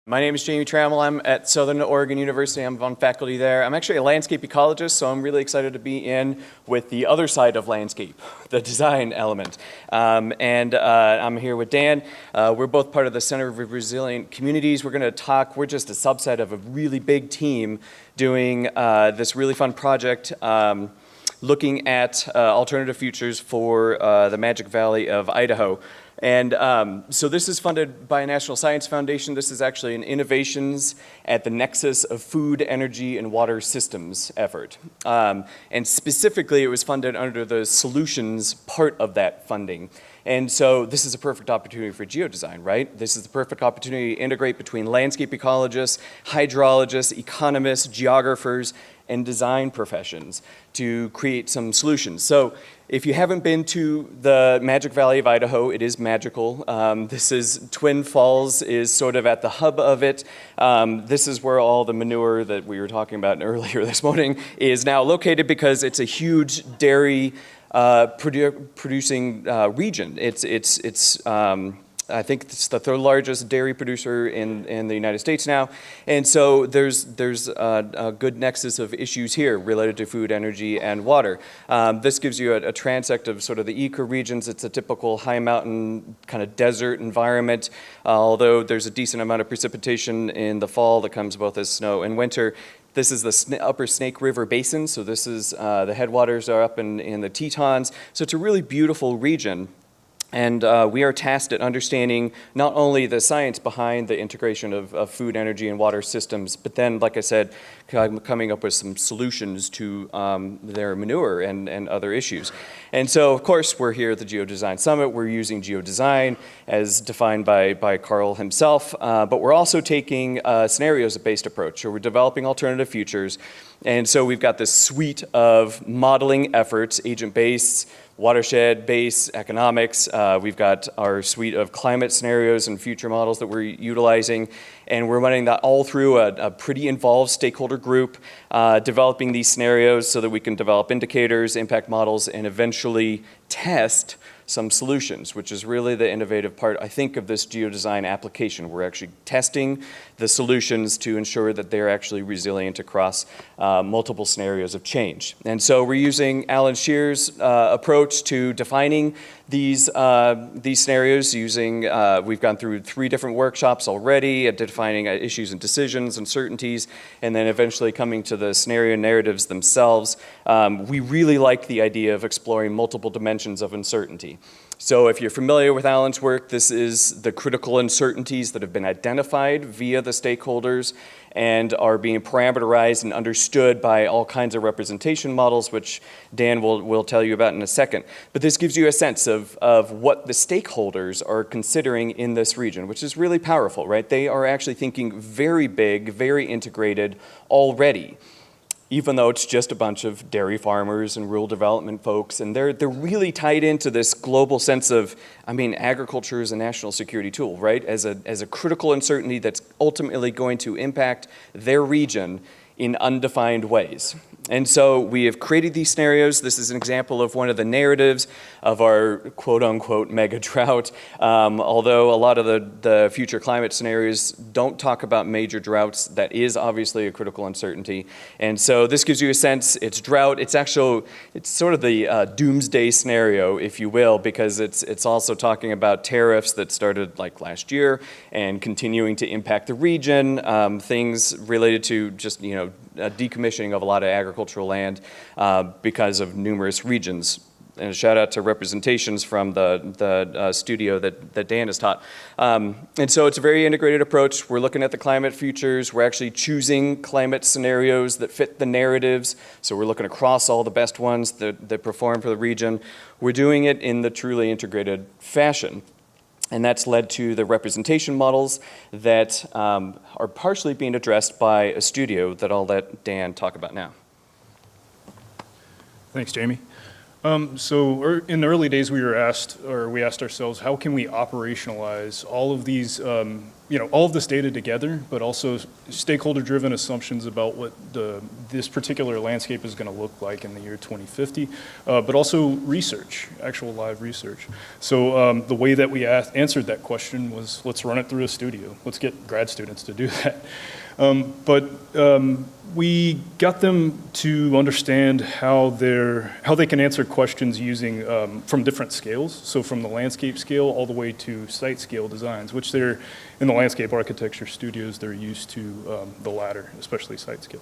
My name is Jamie Trammell. I'm at Southern Oregon University. I'm on faculty there. I'm actually a landscape ecologist, so I'm really excited to be in with the other side of landscape, the design element. I'm here with Dan. We're both part of the Center for Resilient Communities. We're just a subset of a really big team doing this really fun project looking at alternative futures for the Magic Valley of Idaho. And so this is funded by a National Science Foundation. This is actually an innovations at the Nexus of Food, Energy, and Water Systems effort. And specifically, it was funded under the solutions part of that funding. And so this is a perfect opportunity for geodesign, right? This is the perfect opportunity to integrate between landscape ecologists, hydrologists, economists, geographers, and design professions to create some solutions. So if you haven't been to the Magic Valley of Idaho, it is magical. Twin Falls is sort of at the hub of it. This is where all the manure that we were talking about earlier this morning is now located because it's a huge dairy producing region. I think it's the third largest dairy producer in the United States now. And so there's a good nexus of issues here related to food, energy, and water. This gives you a transect of sort of the ecoregions. It's a typical high mountain kind of desert environment, although there's a decent amount of precipitation in the fall that comes both as snow and winter. This is the upper Snake River Basin, so this is the headwaters are up in the Tetons. So it's a really beautiful region. And we are tasked at understanding not only the science behind the integration of food, energy, and water systems, but then, like I said, coming up with some solutions to their manure and other issues. And so, of course, we're here at the GeoDesign Summit. We're using geodesign as defined by Carl himself, but we're also taking a scenarios-based approach. So we're developing alternative futures. And so we've got this suite of modeling efforts, agent-based, watershed-based economics. We've got our suite of climate scenarios and future models that we're utilizing, and we're running that all through a pretty involved stakeholder group, developing these scenarios so that we can develop indicators, impact models, and eventually test some solutions, which is really the innovative part, I think, of this geodesign application. We're actually testing the solutions to ensure that they're actually resilient across multiple scenarios of change. And so we're using Alan Shear's approach to defining these scenarios we've gone through 3 different workshops already at defining issues and decisions, uncertainties, and then eventually coming to the scenario narratives themselves. We really like the idea of exploring multiple dimensions of uncertainty. So if you're familiar with Alan's work, this is the critical uncertainties that have been identified via the stakeholders and are being parameterized and understood by all kinds of representation models, which Dan will tell you about in a second. But this gives you a sense of what the stakeholders are considering in this region, which is really powerful, right? They are actually thinking very big, very integrated already, even though it's just a bunch of dairy farmers and rural development folks, and they're really tied into this global sense of, agriculture is a national security tool, right? As a critical uncertainty that's ultimately going to impact their region in undefined ways. And so we have created these scenarios. This is an example of one of the narratives of our quote-unquote mega drought, although a lot of the future climate scenarios don't talk about major droughts. That is obviously a critical uncertainty. And so this gives you a sense, it's drought. It's sort of the doomsday scenario, if you will, because it's also talking about tariffs that started like last year and continuing to impact the region, things related to just, decommissioning of a lot of agricultural land because of numerous regions. And a shout out to representations from the studio that Dan has taught. And so it's a very integrated approach. We're looking at the climate futures. We're actually choosing climate scenarios that fit the narratives. So we're looking across all the best ones that perform for the region. We're doing it in the truly integrated fashion. And that's led to the representation models that are partially being addressed by a studio that I'll let Dan talk about now. Thanks, Jamie. So in the early days, we asked ourselves, how can we operationalize all of these all of this data together, but also stakeholder-driven assumptions about what this particular landscape is going to look like in the year 2050, but also research, actual live research. So the way that we answered that question was, let's run it through a studio. Let's get grad students to do that. We got them to understand how they can answer questions using from different scales. So from the landscape scale all the way to site scale designs, which they're in the landscape architecture studios, they're used to the latter, especially site scale.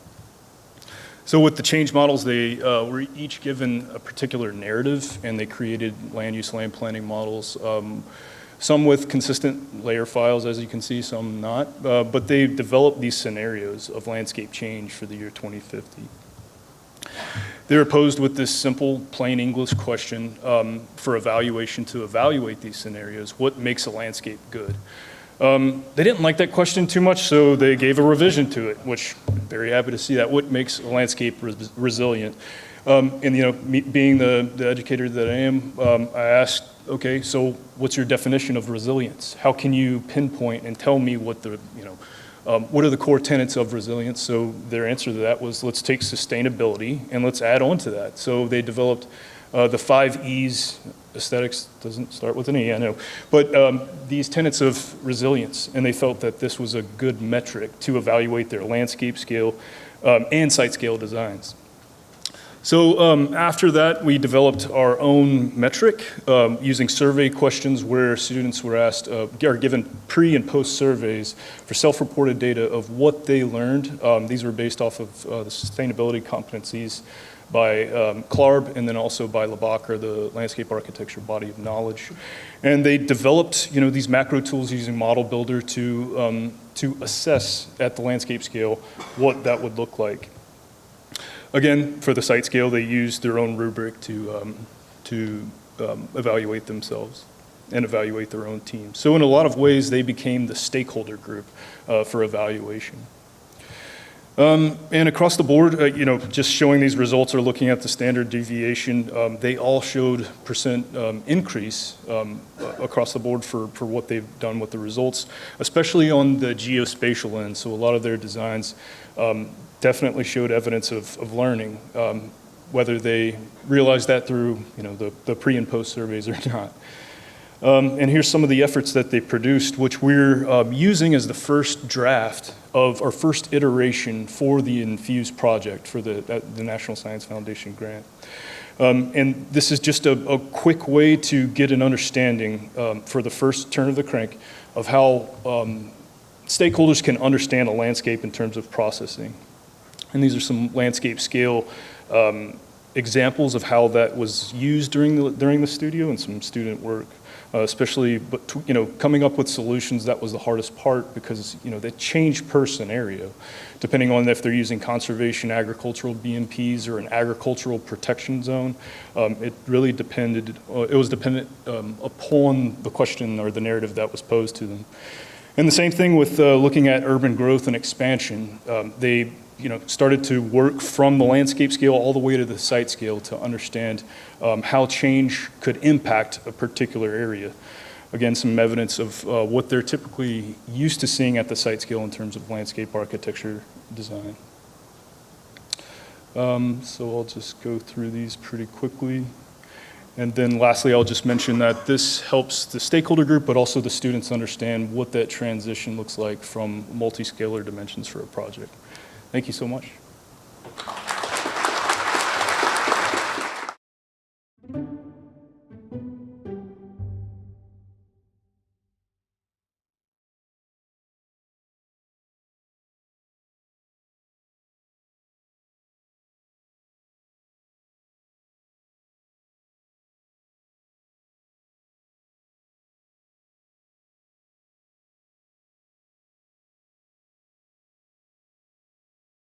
So with the change models, they were each given a particular narrative, and they created land use, land planning models. Some with consistent layer files, as you can see, some not, but they developed these scenarios of landscape change for the year 2050. They're posed with this simple, plain English question for evaluation to evaluate these scenarios. What makes a landscape good? They didn't like that question too much, so they gave a revision to it, which I'm very happy to see that. What makes a landscape resilient? And me being the educator that I am, I asked, okay, so what's your definition of resilience? How can you pinpoint and tell me what what are the core tenets of resilience? So their answer to that was, let's take sustainability and let's add on to that. So they developed the 5 E's. Aesthetics doesn't start with an E, I know, but these tenets of resilience, and they felt that this was a good metric to evaluate their landscape scale and site scale designs. So after that, we developed our own metric using survey questions where students were asked, are given pre and post surveys for self-reported data of what they learned. These were based off of the sustainability competencies by CLARB and then also by LABACR, the landscape architecture body of knowledge. And they developed these macro tools using Model Builder to assess at the landscape scale what that would look like. Again, for the site scale, they used their own rubric to evaluate themselves and evaluate their own team. So in a lot of ways, they became the stakeholder group for evaluation. And across the board, just showing these results or looking at the standard deviation, they all showed percent increase across the board for what they've done with the results, especially on the geospatial end. So a lot of their designs definitely showed evidence of learning, whether they realized that through the pre and post surveys or not. And here's some of the efforts that they produced, which we're using as the first draft of our first iteration for the INFEWS project for the National Science Foundation grant. And this is just a quick way to get an understanding for the first turn of the crank of how stakeholders can understand a landscape in terms of processing. And these are some landscape scale examples of how that was used during the studio and some student work. Especially, coming up with solutions, that was the hardest part because, they change per scenario, depending on if they're using conservation agricultural BMPs or an agricultural protection zone. It really dependent upon the question or the narrative that was posed to them. And the same thing with looking at urban growth and expansion. They started to work from the landscape scale all the way to the site scale to understand how change could impact a particular area. Again, some evidence of what they're typically used to seeing at the site scale in terms of landscape architecture design. So I'll just go through these pretty quickly. And then lastly, I'll just mention that this helps the stakeholder group, but also the students understand what that transition looks like from multi-scalar dimensions for a project. Thank you so much.